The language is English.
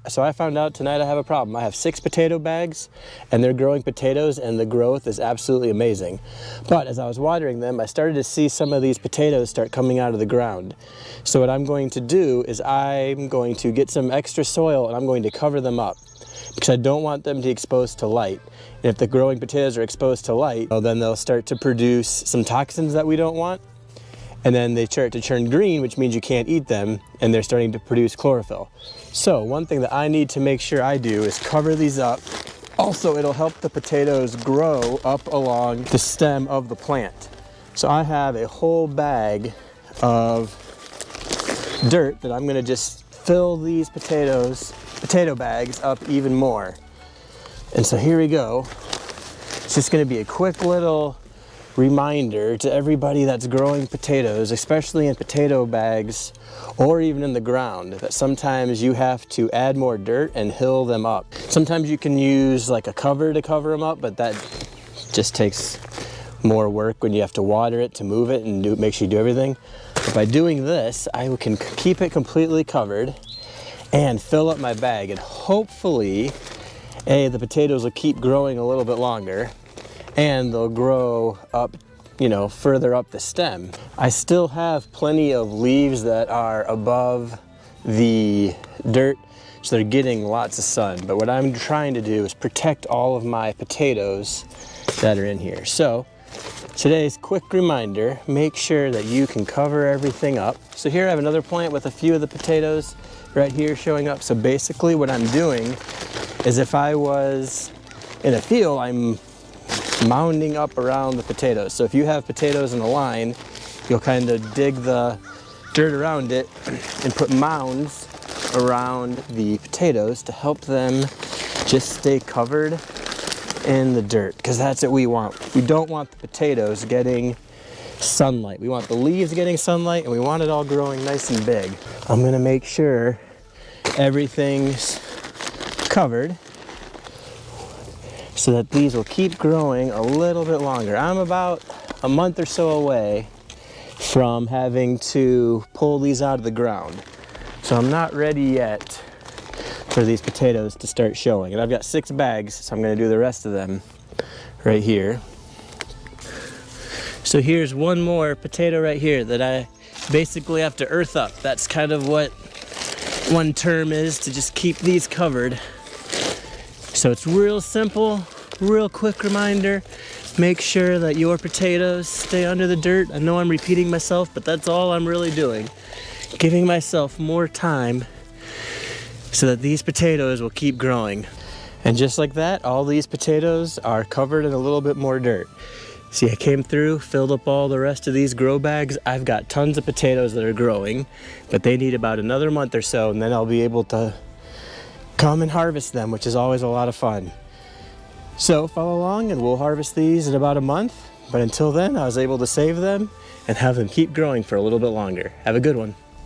So I found out tonight I have a problem. I have 6 potato bags and they're growing potatoes and the growth is absolutely amazing. But as I was watering them, I started to see some of these potatoes start coming out of the ground. So what I'm going to do is I'm going to get some extra soil and I'm going to cover them up because I don't want them to be exposed to light. And if the growing potatoes are exposed to light, well, then they'll start to produce some toxins that we don't want. And then they start to turn green, which means you can't eat them, and they're starting to produce chlorophyll. So one thing that I need to make sure I do is cover these up. Also, it'll help the potatoes grow up along the stem of the plant. So I have a whole bag of dirt that I'm gonna just fill these potato bags up even more. And so here we go. It's just gonna be a quick little reminder to everybody that's growing potatoes, especially in potato bags or even in the ground, that sometimes you have to add more dirt and hill them up. Sometimes you can use like a cover to cover them up, but that just takes more work when you have to water it to move it and make sure you do everything. But by doing this, I can keep it completely covered and fill up my bag, and hopefully, the potatoes will keep growing a little bit longer and they'll grow up, you know, further up the stem. I still have plenty of leaves that are above the dirt, so they're getting lots of sun. But what I'm trying to do is protect all of my potatoes that are in here. So today's quick reminder, make sure that you can cover everything up. So here I have another plant with a few of the potatoes right here showing up. So basically what I'm doing is, if I was in a field, I'm mounding up around the potatoes. So if you have potatoes in a line, you'll kind of dig the dirt around it and put mounds around the potatoes to help them just stay covered in the dirt, because that's what we want. We don't want the potatoes getting sunlight. We want the leaves getting sunlight, and we want it all growing nice and big. I'm gonna make sure everything's covered so that these will keep growing a little bit longer. I'm about a month or so away from having to pull these out of the ground. So I'm not ready yet for these potatoes to start showing. And I've got 6 bags, so I'm gonna do the rest of them right here. So here's one more potato right here that I basically have to earth up. That's kind of what one term is, to just keep these covered. So it's real simple, real quick reminder. Make sure that your potatoes stay under the dirt. I know I'm repeating myself, but that's all I'm really doing. Giving myself more time so that these potatoes will keep growing. And just like that, all these potatoes are covered in a little bit more dirt. See, I came through, filled up all the rest of these grow bags. I've got tons of potatoes that are growing, but they need about another month or so, and then I'll be able to come and harvest them, which is always a lot of fun. So follow along and we'll harvest these in about a month. But until then, I was able to save them and have them keep growing for a little bit longer. Have a good one.